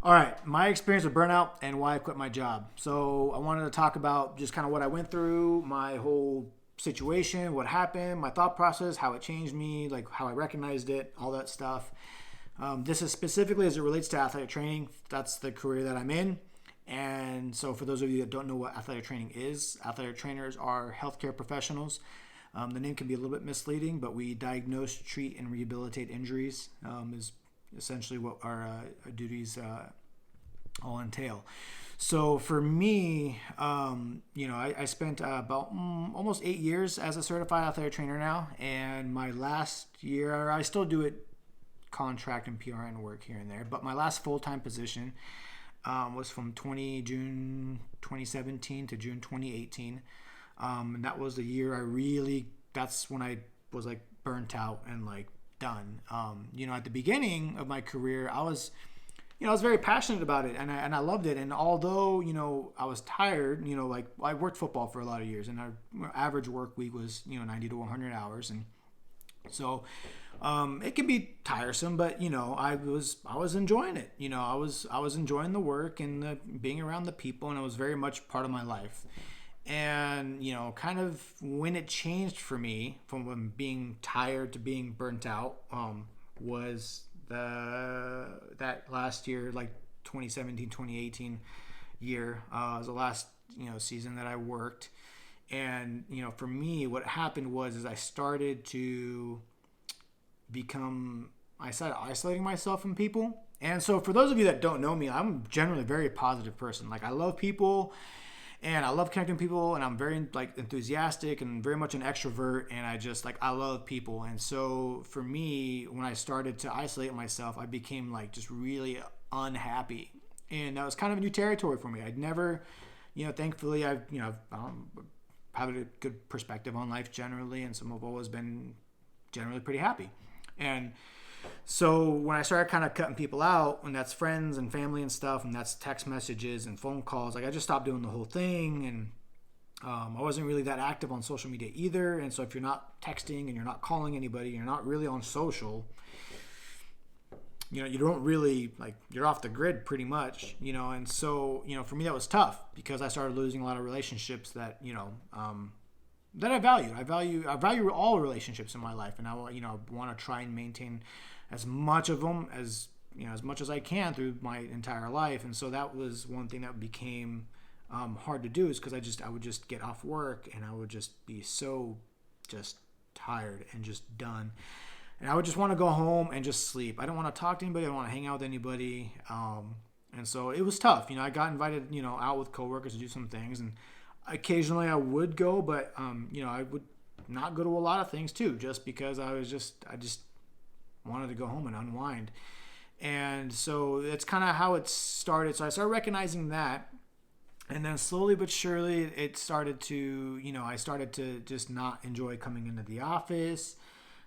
All right, my experience with burnout and why I quit my job. So I wanted to talk about just kind of what I went through, my whole situation, what happened, my thought process, how it changed me, like how I recognized it, all that stuff. This is specifically as it relates to athletic training. That's the career that I'm in. And so, for those of you that don't know what athletic training is, athletic trainers are healthcare professionals. The name can be a little bit misleading, but we diagnose, treat, and rehabilitate injuries, is essentially what our duties all entail. So for me, I spent about almost 8 years as a certified athletic trainer now, and my last year, I still do it contract and PRN work here and there, but my last full time position was from June 2017 to June 2018. And that was the year that's when I was like burnt out and like done. At the beginning of my career, I was very passionate about it and I loved it. And although, I was tired, like I worked football for a lot of years and our average work week was, 90 to 100 hours. And so it can be tiresome, but I was enjoying it. I was enjoying the work and being around the people, and it was very much part of my life. And kind of when it changed for me from being tired to being burnt out, was that last year, like 2017, 2018 year, was the last season that I worked. And for me, what happened was is I started isolating myself from people. And so for those of you that don't know me, I'm generally a very positive person. Like I love people and I love connecting with people, and I'm very like enthusiastic and very much an extrovert, and I love people. And so for me, when I started to isolate myself, I became like just really unhappy. And that was kind of a new territory for me. I'd never, thankfully I've have a good perspective on life generally, and some have always been generally pretty happy. And so when I started kind of cutting people out, and that's friends and family and stuff, and that's text messages and phone calls, like I just stopped doing the whole thing. And I wasn't really that active on social media either. And so if you're not texting and you're not calling anybody, you're not really on social, you don't really like, you're off the grid pretty much, and so, for me that was tough because I started losing a lot of relationships that, that I value. I value all relationships in my life, and I want to try and maintain as much of them as much as I can through my entire life. And so that was one thing that became hard to do, is because I would just get off work and I would just be so just tired and just done. And I would just want to go home and just sleep. I don't want to talk to anybody. I don't want to hang out with anybody. And so it was tough. I got invited, out with coworkers to do some things, and occasionally I would go, but I would not go to a lot of things too, just because I just wanted to go home and unwind. And so that's kind of how it started. So I started recognizing that, and then slowly but surely it started to, I started to just not enjoy coming into the office.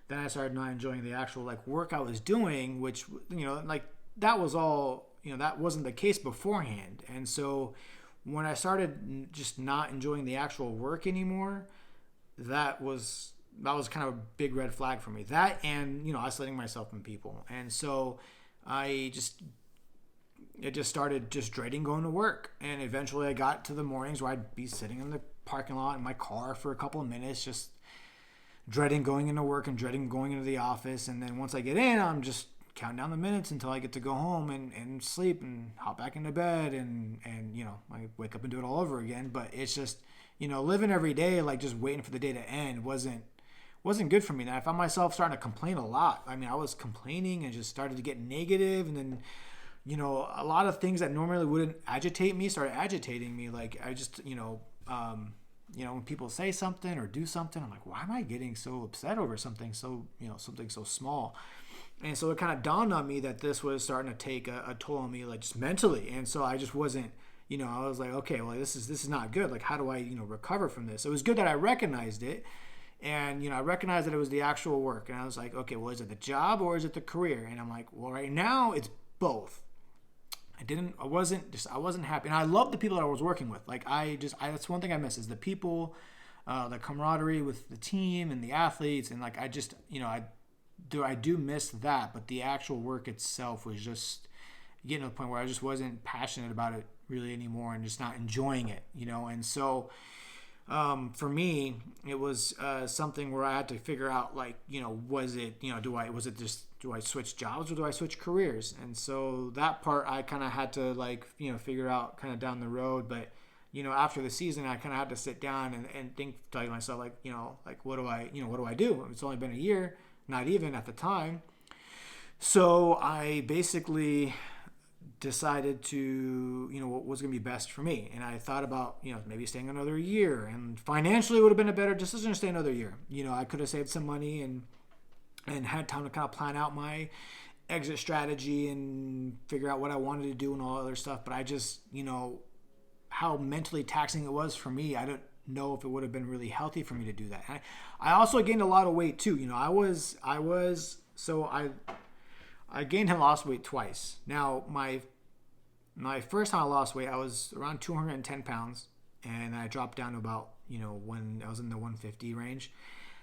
Then I started not enjoying the actual like work I was doing, which, like that was all, that wasn't the case beforehand. And so when I started just not enjoying the actual work anymore, that was kind of a big red flag for me. That, and isolating myself from people. And so it just started just dreading going to work. And eventually I got to the mornings where I'd be sitting in the parking lot in my car for a couple of minutes, just dreading going into work and dreading going into the office. And then once I get in, I'm just counting down the minutes until I get to go home and sleep and hop back into bed, and I wake up and do it all over again. But it's just, living every day like just waiting for the day to end wasn't good for me. And I found myself starting to complain a lot. I mean, I was complaining and just started to get negative, and then a lot of things that normally wouldn't agitate me started agitating me. Like I just when people say something or do something, I'm like, why am I getting so upset over something something so small? And so it kind of dawned on me that this was starting to take a toll on me, like just mentally. And so I just wasn't, I was like, okay, well, this is not good. Like, how do I, recover from this? It was good that I recognized it. And, I recognized that it was the actual work. And I was like, okay, well, is it the job or is it the career? And I'm like, well, right now it's both. I wasn't happy. And I loved the people that I was working with. Like, that's one thing I miss, is the people, the camaraderie with the team and the athletes. And like, I do miss that, but the actual work itself was just, getting to the point where I just wasn't passionate about it really anymore and just not enjoying it, And so for me, it was something where I had to figure out, like, was it, do I switch jobs or do I switch careers? And so that part I kind of had to, like, figure out kind of down the road. But, after the season, I kind of had to sit down and tell myself, like, like, what do I do? It's only been a year, not even at the time. So I basically decided to, what was going to be best for me. And I thought about, maybe staying another year, and financially it would have been a better decision to stay another year. I could have saved some money and had time to kind of plan out my exit strategy and figure out what I wanted to do and all other stuff. But I just, how mentally taxing it was for me, I don't know if it would have been really healthy for me to do that. I also gained a lot of weight too. I gained and lost weight twice. Now, my first time I lost weight, I was around 210 pounds, and I dropped down to about, when I was in the 150 range.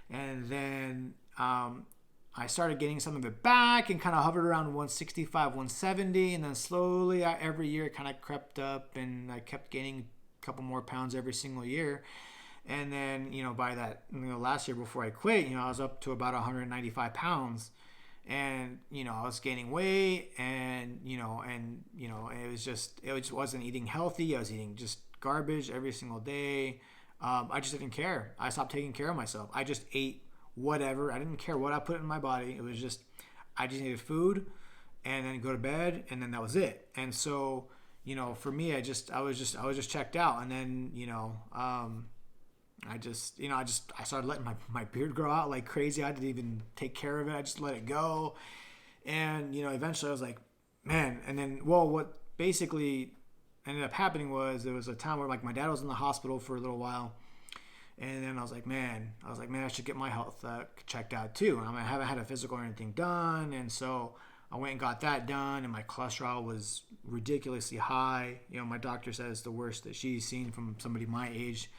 And then I started getting some of it back and kind of hovered around 165, 170. And then slowly, every year, it kind of crept up, and I kept gaining a couple more pounds every single year. And then, by that, last year before I quit, I was up to about 195 pounds. And, I was gaining weight, and it just wasn't eating healthy. I was eating just garbage every single day. I just didn't care. I stopped taking care of myself. I just ate whatever. I didn't care what I put in my body. It was just, I just needed food and then go to bed, and then that was it. And so, for me, I was just checked out. And then, I started letting my beard grow out like crazy. I didn't even take care of it. I just let it go. And, eventually I was like, man. And then, what basically ended up happening was there was a time where, like, my dad was in the hospital for a little while. And then I was like, man, I should get my health checked out too. I haven't had a physical or anything done. And so I went and got that done, and my cholesterol was ridiculously high. My doctor said it's the worst that she's seen from somebody my age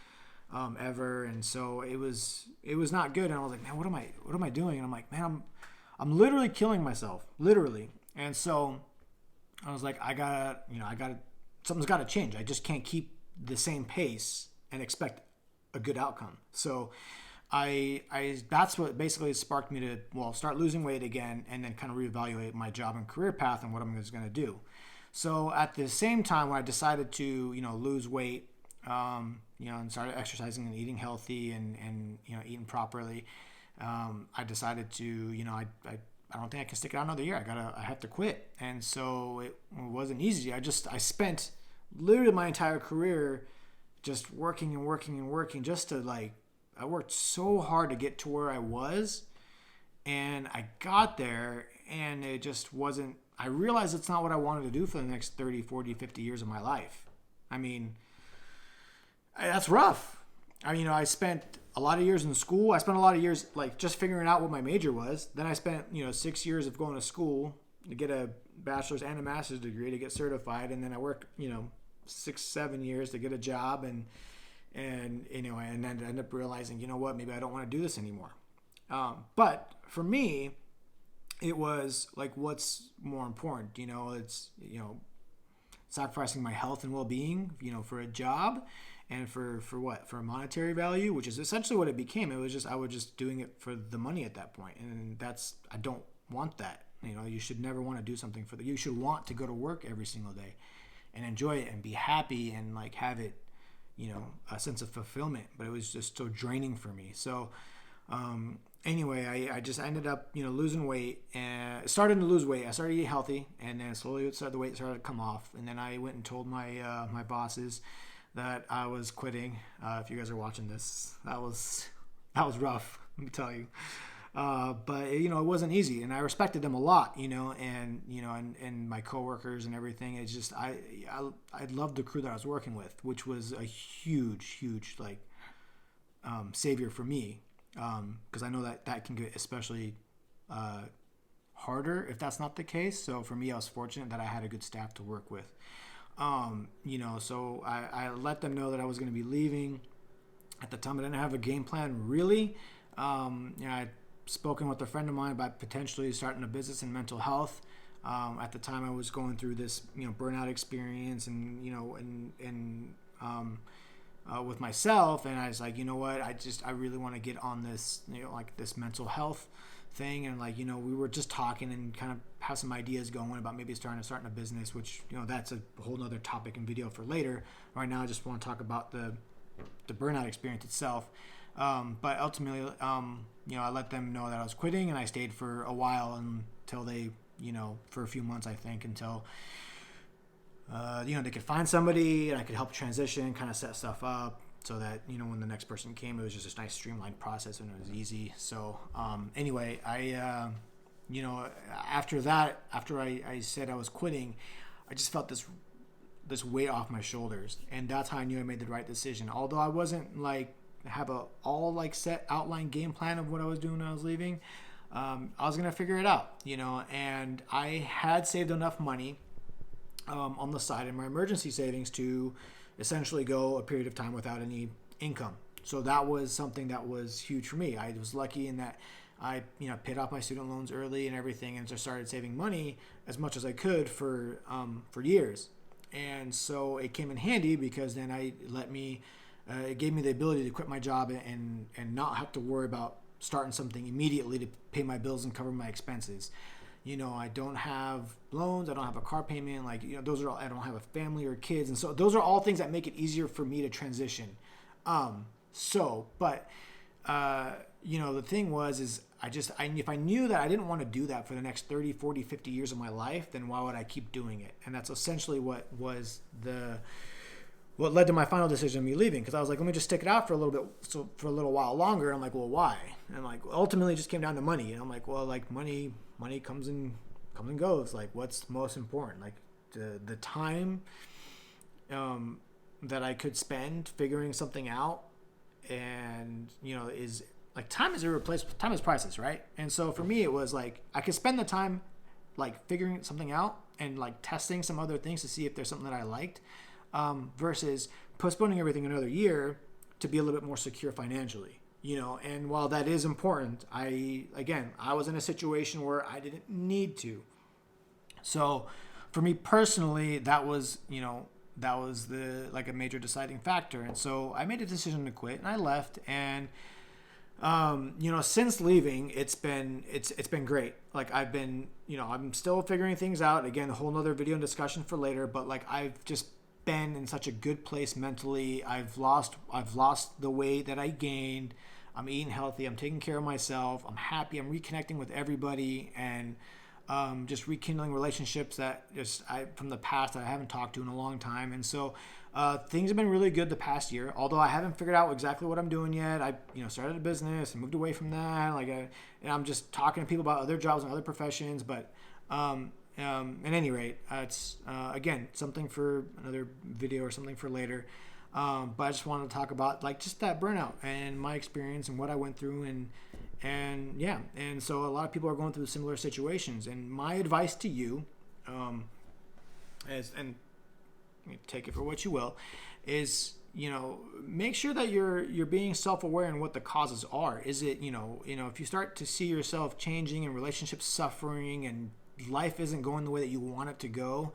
ever. And so it was not good. And I was like, man, what am I doing? And I'm like, man, I'm literally killing myself, literally. And so I was like, something's got to change. I just can't keep the same pace and expect a good outcome. So that's what basically sparked me to, start losing weight again, and then kind of reevaluate my job and career path and what I'm going to do. So at the same time, when I decided to, lose weight, and started exercising and eating healthy and eating properly, I decided to, I don't think I can stick it out another year. I have to quit. And so it wasn't easy. I spent literally my entire career just working and working and working just to, like, I worked so hard to get to where I was, and I got there, and it just wasn't, I realized it's not what I wanted to do for the next 30, 40, 50 years of my life. I mean, that's rough. I spent a lot of years in school. I spent a lot of years, like, just figuring out what my major was. Then I spent, 6 years of going to school to get a bachelor's and a master's degree to get certified. And then I worked, 6-7 years to get a job, and then I ended up realizing, maybe I don't want to do this anymore. But for me, it was like, what's more important? It's, sacrificing my health and well-being, for a job, and for what? For a monetary value, which is essentially what it became. It was just, I was just doing it for the money at that point. And I don't want that. You should never want to do something you should want to go to work every single day and enjoy it and be happy and, like, have it, a sense of fulfillment. But it was just so draining for me. So, anyway, I just ended up, losing weight, and started to lose weight. I started to eat healthy, and then slowly the weight started to come off. And then I went and told my my bosses that I was quitting. If you guys are watching this, that was rough, let me tell you. But it wasn't easy, and I respected them a lot, and my coworkers and everything. It's just I loved the crew that I was working with, which was a huge like savior for me, because I know that can get especially harder if that's not the case. So for me, I was fortunate that I had a good staff to work with. So I let them know that I was going to be leaving. At the time, I didn't have a game plan really. I'd spoken with a friend of mine about potentially starting a business in mental health. At the time, I was going through this, burnout experience, and with myself, and I was like, you know what, I really want to get on this, like this mental health thing, and like, we were just talking and kind of have some ideas going about maybe starting a business, which, that's a whole nother topic and video for later. Right now, I just want to talk about the burnout experience itself. But ultimately, I let them know that I was quitting, and I stayed for a while until they, for a few months, I think, until they could find somebody and I could help transition, kind of set stuff up so that, when the next person came, it was just a nice streamlined process and it was easy. So anyway, I, after that, after I said I was quitting, I just felt this weight off my shoulders, and that's how I knew I made the right decision. Although I wasn't like have a all like set outline game plan of what I was doing when I was leaving, I was gonna figure it out, and I had saved enough money on the side in my emergency savings to essentially go a period of time without any income. So that was something that was huge for me. I was lucky in that I, paid off my student loans early and everything, and so started saving money as much as I could for years. And so it came in handy because then it gave me the ability to quit my job and not have to worry about starting something immediately to pay my bills and cover my expenses. I don't have loans. I don't have a car payment. Like, those are all, I don't have a family or kids. And so those are all things that make it easier for me to transition. But the thing was if I knew that I didn't want to do that for the next 30, 40, 50 years of my life, then why would I keep doing it? And that's essentially what led to my final decision of me leaving. Cause I was like, let me just stick it out for a little bit. So for a little while longer. And I'm like, well, why? And I'm like, ultimately it just came down to money. And I'm like, well, like money comes and goes. Like, what's most important? Like the time, that I could spend figuring something out, and, is like, time is irreplaceable. Time is priceless, right? And so for me, it was like I could spend the time like figuring something out and like testing some other things to see if there's something that I liked, versus postponing everything another year to be a little bit more secure financially. And while that is important, I was in a situation where I didn't need to. So for me personally, that was the like a major deciding factor. And so I made a decision to quit, and I left. And since leaving, it's been great. Like, I've been, I'm still figuring things out. Again, a whole nother video and discussion for later, but like, I've just been in such a good place mentally. I've lost the weight that I gained. I'm eating healthy. I'm taking care of myself. I'm happy. I'm reconnecting with everybody, and just rekindling relationships that from the past that I haven't talked to in a long time. And so things have been really good the past year, although I haven't figured out exactly what I'm doing yet. I started a business and moved away from that. And I'm just talking to people about other jobs and other professions. But at any rate, it's again, something for another video or something for later. But I just wanted to talk about like just that burnout and my experience and what I went through, and so a lot of people are going through similar situations. And my advice to you, and take it for what you will, is make sure that you're being self-aware in what the causes are. Is it if you start to see yourself changing and relationships suffering and life isn't going the way that you want it to go,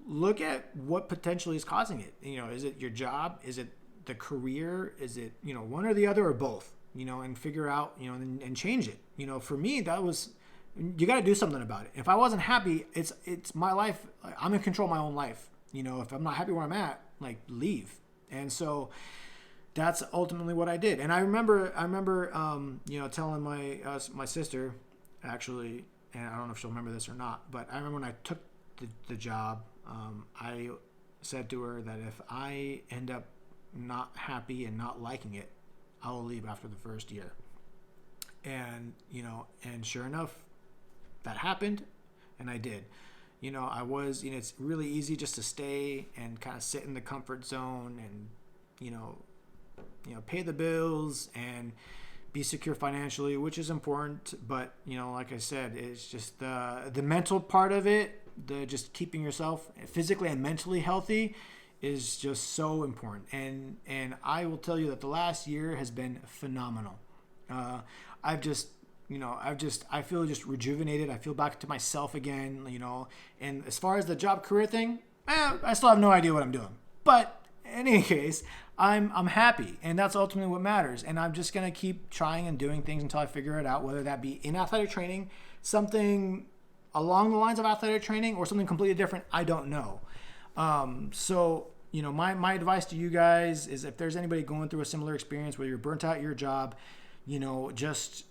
look at what potentially is causing it. Is it your job? Is it the career? Is it, one or the other or both, and figure out, and change it. For me, that was, you got to do something about it. If I wasn't happy, it's my life. I'm in control of my own life. If I'm not happy where I'm at, like, leave. And so that's ultimately what I did. And I remember, telling my sister, actually, and I don't know if she'll remember this or not, but I remember when I took the job, I said to her that if I end up not happy and not liking it, I will leave after the first year. And and sure enough, that happened, and I did. I was, it's really easy just to stay and kind of sit in the comfort zone and pay the bills and be secure financially, which is important. But like I said, it's just the mental part of it. The just keeping yourself physically and mentally healthy is just so important. And I will tell you that the last year has been phenomenal. I've just I feel just rejuvenated. I feel back to myself again, and as far as the job career thing, I still have no idea what I'm doing. But in any case, I'm happy, and that's ultimately what matters. And I'm just gonna keep trying and doing things until I figure it out, whether that be in athletic training, something along the lines of athletic training, or something completely different. I don't know. So my advice to you guys is, if there's anybody going through a similar experience where you're burnt out at your job, just,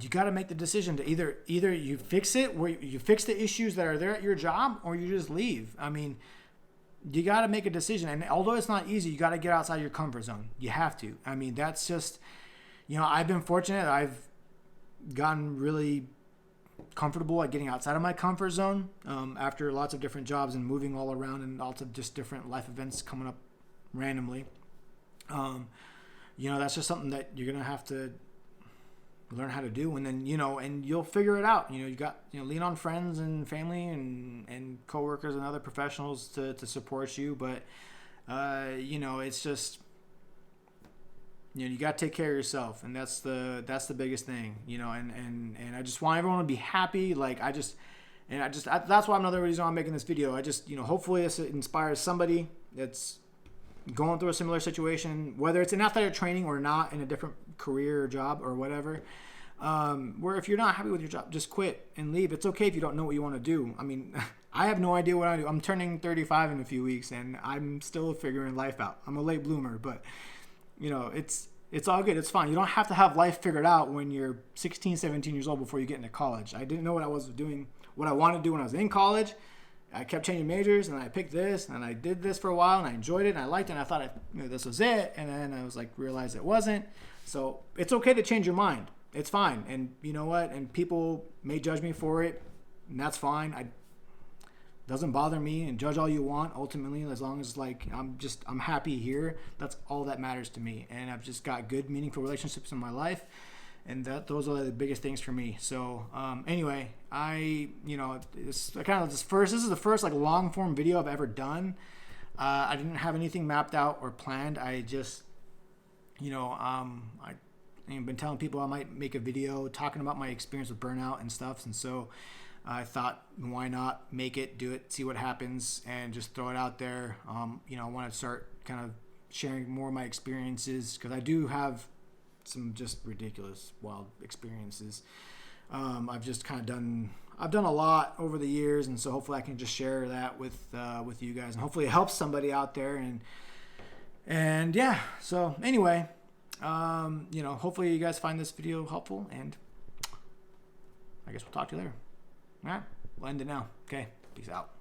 you got to make the decision to either you fix it, where you fix the issues that are there at your job, or you just leave. I mean, you got to make a decision. And although it's not easy, you got to get outside your comfort zone. You have to. I mean, that's just, I've been fortunate. I've gotten really comfortable at getting outside of my comfort zone after lots of different jobs and moving all around, and lots of just different life events coming up randomly. That's just something that you're going to have to learn how to do. And then, and you'll figure it out. You got, lean on friends and family and coworkers and other professionals to support you. But, it's just, you got to take care of yourself. And that's the biggest thing, and I just want everyone to be happy. That's why another reason I'm making this video. I just, hopefully this inspires somebody that's going through a similar situation, whether it's in athletic training or not, in a different career or job or whatever, where if you're not happy with your job, just quit and leave. It's okay if you don't know what you want to do. I mean, I have no idea what I do. I'm turning 35 in a few weeks, and I'm still figuring life out. I'm a late bloomer, but it's all good. It's fine. You don't have to have life figured out when you're 16, 17 years old before you get into college. I didn't know what I was doing, what I wanted to do when I was in college. I kept changing majors, and I picked this, and I did this for a while, and I enjoyed it, and I liked it, and I thought this was it, and then I was realized it wasn't. So it's okay to change your mind. It's fine. And you know what? And people may judge me for it, and that's fine. Doesn't bother me, and judge all you want. Ultimately, as long as I'm happy here, that's all that matters to me. And I've just got good, meaningful relationships in my life. And those are the biggest things for me. So anyway, this is the first long form video I've ever done. I didn't have anything mapped out or planned. I just, I've been telling people I might make a video talking about my experience with burnout and stuff. And so I thought, why not make it, do it, see what happens, and just throw it out there. I want to start kind of sharing more of my experiences, because I do have some just ridiculous, wild experiences. I've just kind of done a lot over the years, and so hopefully I can just share that with you guys, and hopefully it helps somebody out there. And yeah. So anyway, hopefully you guys find this video helpful, and I guess we'll talk to you later. All right, we'll end it now. Okay, peace out.